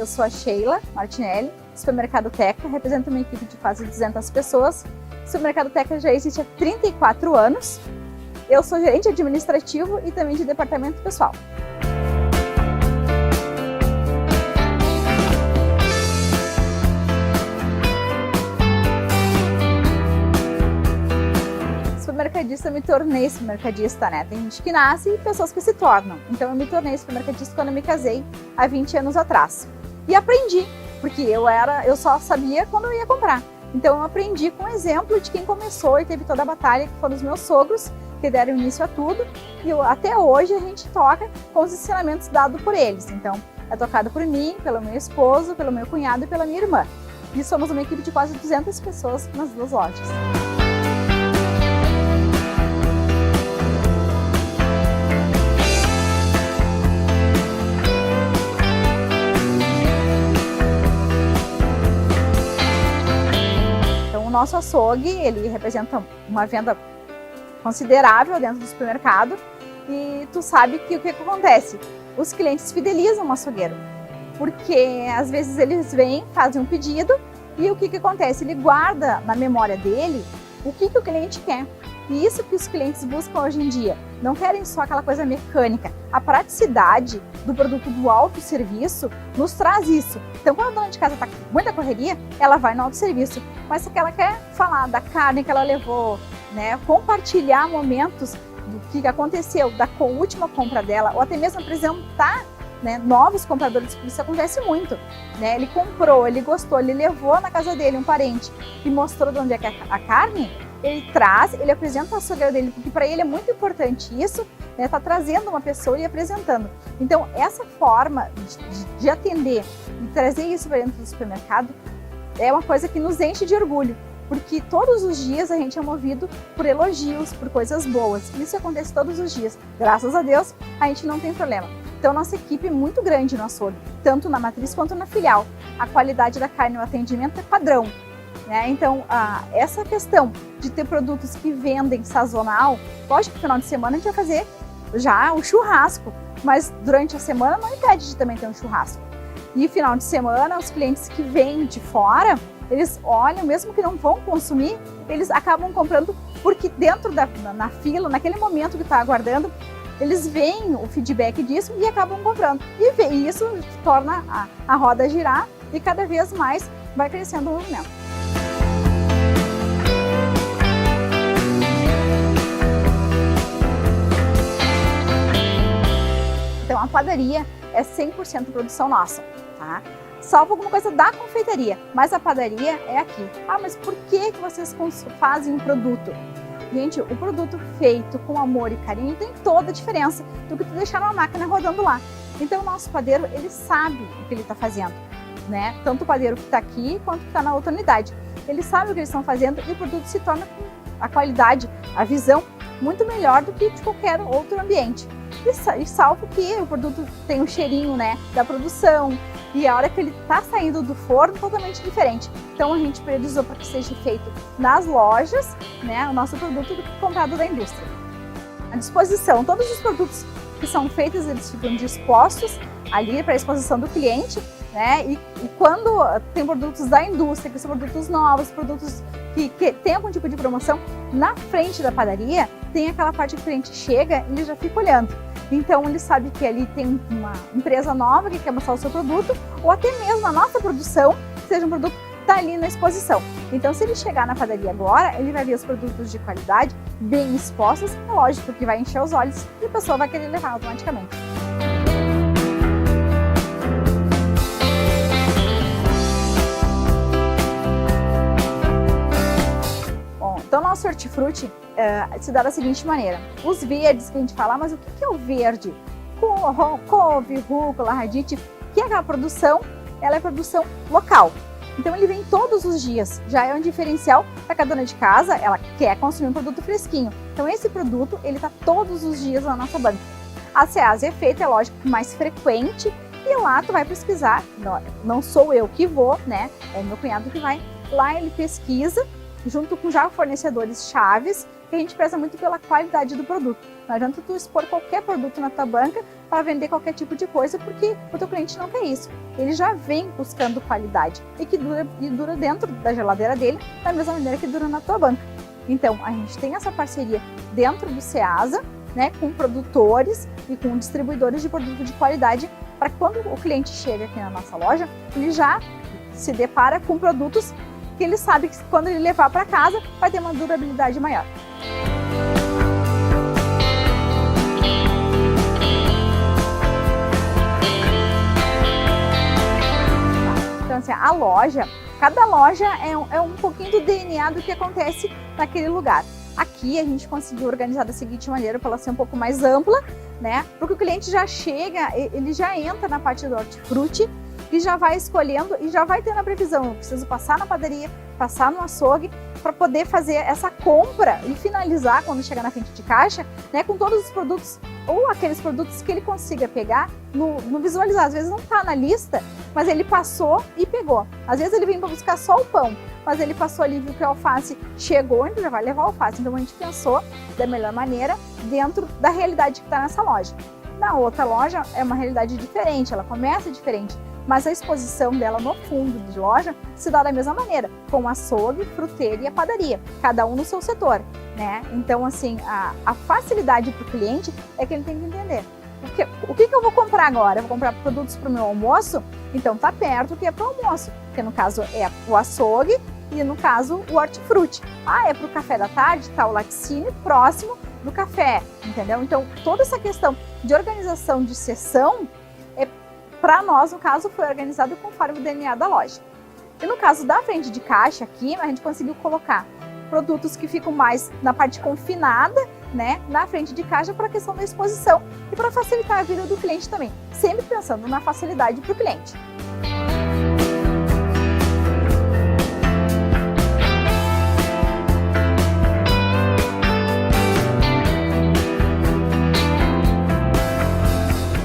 eu sou a Sheila Martinelli, Supermercado Teca, represento uma equipe de quase 200 pessoas. O Supermercado Teca já existe há 34 anos. Eu sou gerente administrativo e também de departamento pessoal. Supermercadista, eu me tornei supermercadista, né? Tem gente que nasce e pessoas que se tornam. Então eu me tornei supermercadista quando eu me casei há 20 anos atrás. E aprendi, porque eu só sabia quando eu ia comprar. Então eu aprendi com o exemplo de quem começou e teve toda a batalha, que foram os meus sogros, que deram início a tudo. E até hoje a gente toca com os ensinamentos dados por eles. Então é tocado por mim, pelo meu esposo, pelo meu cunhado e pela minha irmã. E somos uma equipe de quase 200 pessoas nas duas lojas. O nosso açougue, ele representa uma venda considerável dentro do supermercado e tu sabe que o que acontece? Os clientes fidelizam o açougueiro, porque às vezes eles vêm, fazem um pedido e o que acontece? Ele guarda na memória dele o que o cliente quer. E isso que os clientes buscam hoje em dia. Não querem só aquela coisa mecânica. A praticidade do produto do autosserviço nos traz isso. Então, quando a dona de casa está com muita correria, ela vai no autosserviço. Mas se ela quer falar da carne que ela levou, né, compartilhar momentos do que aconteceu da última compra dela, ou até mesmo apresentar, né, novos compradores, porque isso acontece muito. Né? Ele comprou, ele gostou, ele levou na casa dele um parente e mostrou de onde é que é a carne. Ele traz, ele apresenta o açougueiro dele, porque para ele é muito importante isso, né? Tá trazendo uma pessoa e apresentando. Então, essa forma de atender e trazer isso para dentro do supermercado é uma coisa que nos enche de orgulho, porque todos os dias a gente é movido por elogios, por coisas boas. Isso acontece todos os dias. Graças a Deus, a gente não tem problema. Então, nossa equipe é muito grande no açougue, tanto na matriz quanto na filial. A qualidade da carne e o atendimento é padrão. Então, essa questão de ter produtos que vendem sazonal, lógico que no final de semana a gente vai fazer já o churrasco, mas durante a semana não impede de também ter um churrasco. E final de semana, os clientes que vêm de fora, eles olham, mesmo que não vão consumir, eles acabam comprando, porque dentro na fila, naquele momento que está aguardando, eles veem o feedback disso e acabam comprando. E isso torna a roda girar e cada vez mais vai crescendo o movimento. Então, a padaria é 100% produção nossa, tá? Salvo alguma coisa da confeitaria, mas a padaria é aqui. Mas por que vocês fazem um produto? Gente, o produto feito com amor e carinho tem toda a diferença do que tu deixar numa máquina rodando lá. Então, o nosso padeiro, ele sabe o que ele está fazendo, né? Tanto o padeiro que está aqui, quanto que está na outra unidade. Ele sabe o que eles estão fazendo e o produto se torna com a qualidade, a visão, muito melhor do que de qualquer outro ambiente. E salvo que o produto tem um cheirinho, né, da produção, e a hora que ele está saindo do forno, totalmente diferente. Então a gente priorizou para que seja feito nas lojas, né, o nosso produto, do que comprado da indústria. À disposição, todos os produtos que são feitos, eles ficam dispostos ali para a exposição do cliente, né, e quando tem produtos da indústria, que são produtos novos, produtos que tem algum tipo de promoção, na frente da padaria tem aquela parte que o cliente chega e ele já fica olhando. Então ele sabe que ali tem uma empresa nova que quer mostrar o seu produto, ou até mesmo a nossa produção, que seja um produto que está ali na exposição. Então, se ele chegar na padaria agora, ele vai ver os produtos de qualidade bem expostos, é lógico que vai encher os olhos e a pessoa vai querer levar automaticamente. Então, nosso hortifruti se dá da seguinte maneira. Os verdes que a gente fala, mas o que é o verde? Couve, rúcula, radite, que é aquela produção, ela é produção local. Então, ele vem todos os dias. Já é um diferencial para que a dona de casa, ela quer consumir um produto fresquinho. Então, esse produto, ele está todos os dias na nossa banca. A Ceasa é feita, é lógico, mais frequente. E lá tu vai pesquisar, não sou eu que vou, né? É meu cunhado que vai. Lá ele pesquisa, junto com já fornecedores chaves, que a gente preza muito pela qualidade do produto. Não adianta tu expor qualquer produto na tua banca, para vender qualquer tipo de coisa, porque o teu cliente não quer isso. Ele já vem buscando qualidade e que dura dentro da geladeira dele, da mesma maneira que dura na tua banca. Então, a gente tem essa parceria dentro do Ceasa, né, com produtores e com distribuidores de produto de qualidade, para que quando o cliente chega aqui na nossa loja, ele já se depara com produtos que ele sabe que quando ele levar para casa vai ter uma durabilidade maior. Então, assim, a loja, cada loja é um pouquinho do DNA do que acontece naquele lugar. Aqui a gente conseguiu organizar da seguinte maneira, para ela ser um pouco mais ampla, né? Porque o cliente já chega, ele já entra na parte do hortifruti e já vai escolhendo e já vai tendo a previsão. Eu preciso passar na padaria, passar no açougue, para poder fazer essa compra e finalizar quando chegar na frente de caixa, né? Com todos os produtos ou aqueles produtos que ele consiga pegar no visualizar. Às vezes não está na lista, mas ele passou e pegou. Às vezes ele vem para buscar só o pão, mas ele passou ali, viu que a alface chegou, então já vai levar a alface. Então a gente pensou da melhor maneira dentro da realidade que está nessa loja. Na outra loja é uma realidade diferente, ela começa diferente, mas a exposição dela no fundo de loja se dá da mesma maneira, com o açougue, fruteira e a padaria, cada um no seu setor, né? Então, assim, a facilidade para o cliente é que ele tem que entender. O que eu vou comprar agora? Eu vou comprar produtos para o meu almoço? Então tá perto o que é para o almoço, que no caso é o açougue e no caso o hortifruti. Ah, é para o café da tarde? Tá o laticínio próximo do café, entendeu? Então toda essa questão de organização de seção, para nós, no caso, foi organizado conforme o DNA da loja. E no caso da frente de caixa aqui, a gente conseguiu colocar produtos que ficam mais na parte confinada, né, na frente de caixa para a questão da exposição e para facilitar a vida do cliente também, sempre pensando na facilidade para o cliente.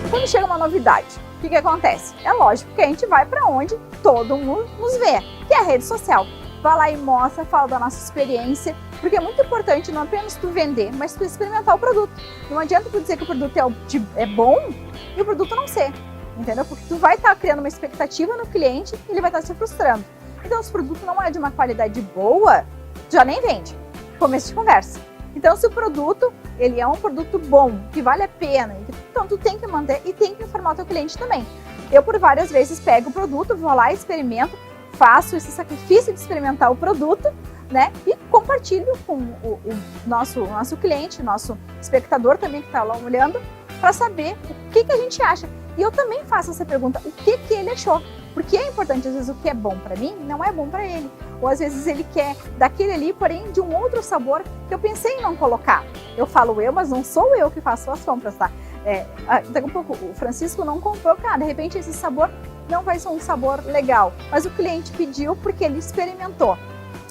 Quando chega uma novidade, o que acontece? É lógico que a gente vai para onde todo mundo nos vê, que é a rede social. Vai lá e mostra, fala da nossa experiência, porque é muito importante não apenas tu vender, mas tu experimentar o produto. Não adianta tu dizer que o produto é bom e o produto não ser, entendeu? Porque tu vai estar criando uma expectativa no cliente e ele vai estar se frustrando. Então, se o produto não é de uma qualidade boa, já nem vende. Começo de conversa. Então, se o produto ele é um produto bom, que vale a pena, então tu tem que manter e tem que informar o teu cliente também. Eu, por várias vezes, pego o produto, vou lá, experimento, faço esse sacrifício de experimentar o produto, né? E compartilho com o nosso cliente, nosso espectador também que está lá olhando, para saber o que a gente acha. E eu também faço essa pergunta, o que ele achou? Porque é importante, às vezes, o que é bom para mim não é bom para ele. Ou às vezes ele quer daquele ali, porém de um outro sabor que eu pensei em não colocar. Eu falo mas não sou eu que faço as compras, tá? Daqui a pouco o Francisco não comprou, cara, de repente esse sabor não vai ser um sabor legal. Mas o cliente pediu porque ele experimentou.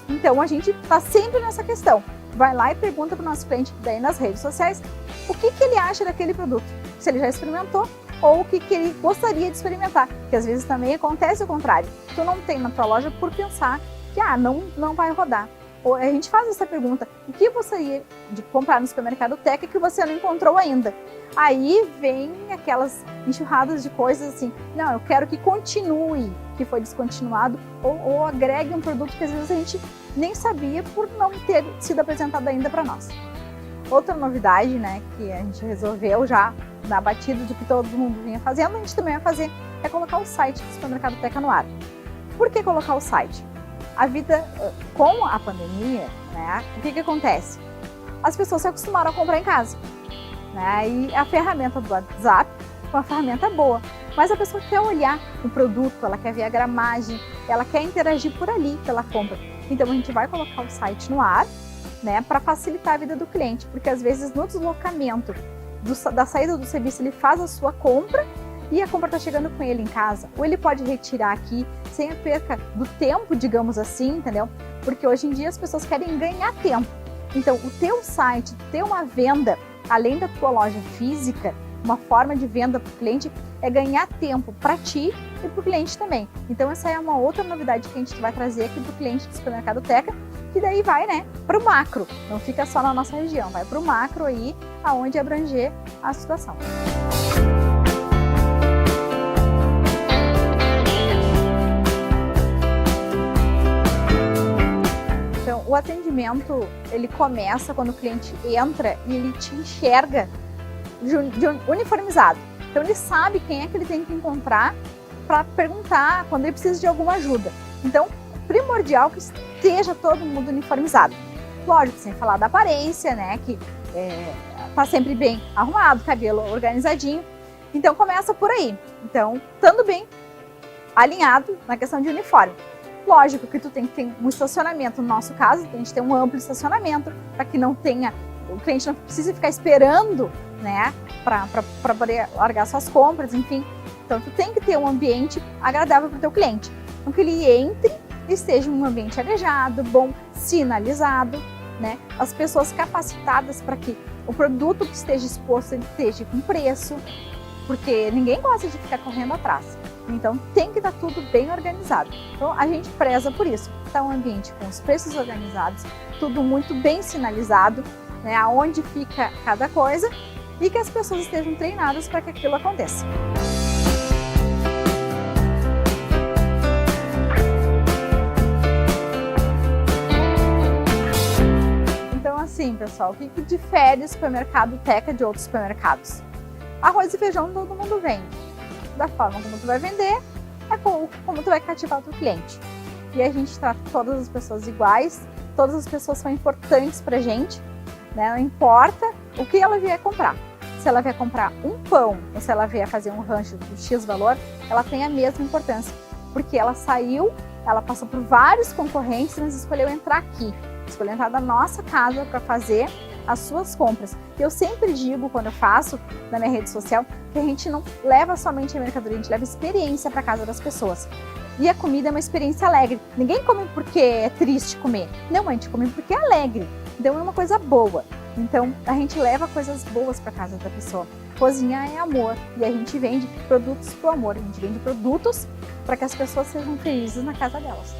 Então a gente está sempre nessa questão. Vai lá e pergunta para o nosso cliente, daí nas redes sociais, o que ele acha daquele produto. Se ele já experimentou, ou o que ele gostaria de experimentar, que às vezes também acontece o contrário. Tu não tem na tua loja por pensar que não vai rodar. Ou a gente faz essa pergunta, o que você gostaria de comprar no supermercado Teca que você não encontrou ainda? Aí vem aquelas enxurradas de coisas assim, não, eu quero que continue, que foi descontinuado, ou agregue um produto que às vezes a gente nem sabia por não ter sido apresentado ainda para nós. Outra novidade, né, que a gente resolveu já na batida do que todo mundo vinha fazendo, a gente também vai fazer, é colocar o site do Supermercado Teca no ar. Por que colocar o site? A vida, com a pandemia, né, o que acontece? As pessoas se acostumaram a comprar em casa, né, e a ferramenta do WhatsApp é uma ferramenta boa, mas a pessoa quer olhar o produto, ela quer ver a gramagem, ela quer interagir por ali pela compra. Então a gente vai colocar o site no ar, né, para facilitar a vida do cliente, porque às vezes no deslocamento da saída do serviço ele faz a sua compra e a compra está chegando com ele em casa, ou ele pode retirar aqui sem a perca do tempo, digamos assim, entendeu? Porque hoje em dia as pessoas querem ganhar tempo. Então o teu site, ter uma venda além da tua loja física, uma forma de venda para o cliente é ganhar tempo para ti e para o cliente também. Então essa é uma outra novidade que a gente vai trazer aqui para o cliente do Supermercado Teca, que daí vai, né, para o macro, não fica só na nossa região, vai para o macro aí, aonde abranger a situação. atendimento, ele começa quando o cliente entra e ele te enxerga uniformizado. Então ele sabe quem é que ele tem que encontrar para perguntar quando ele precisa de alguma ajuda. Então, primordial que esteja todo mundo uniformizado. Lógico, sem falar da aparência, né, que tá sempre bem arrumado, cabelo organizadinho. Então começa por aí. Então, estando bem alinhado na questão de uniforme. Lógico que tu tem que ter um estacionamento, no nosso caso, a gente tem um amplo estacionamento para que não tenha, o cliente não precise ficar esperando, né, para poder largar suas compras, enfim. Então tu tem que ter um ambiente agradável para o teu cliente. Então que ele entre e esteja em um ambiente arejado, bom, sinalizado, né? As pessoas capacitadas para que o produto que esteja exposto esteja com preço, porque ninguém gosta de ficar correndo atrás. Então tem que estar tudo bem organizado. Então a gente preza por isso. Tá um ambiente com os preços organizados, tudo muito bem sinalizado, né? Aonde fica cada coisa e que as pessoas estejam treinadas para que aquilo aconteça. Assim, pessoal, o que difere o supermercado Teca de outros supermercados? Arroz e feijão todo mundo vende. Da forma como tu vai vender, é como tu vai cativar o teu cliente. E a gente trata todas as pessoas iguais, todas as pessoas são importantes pra gente, né? Não importa o que ela vier comprar. Se ela vier comprar um pão ou se ela vier fazer um rancho de X valor, ela tem a mesma importância. Porque ela saiu, ela passou por vários concorrentes, mas escolheu entrar aqui. Escolher entrar na nossa casa para fazer as suas compras. Eu sempre digo, quando eu faço na minha rede social, que a gente não leva somente a mercadoria, a gente leva experiência para casa das pessoas. E a comida é uma experiência alegre. Ninguém come porque é triste comer. Não, a gente come porque é alegre. Então é uma coisa boa. Então a gente leva coisas boas para casa da pessoa. Cozinhar é amor e a gente vende produtos pro amor. A gente vende produtos para que as pessoas sejam felizes na casa delas.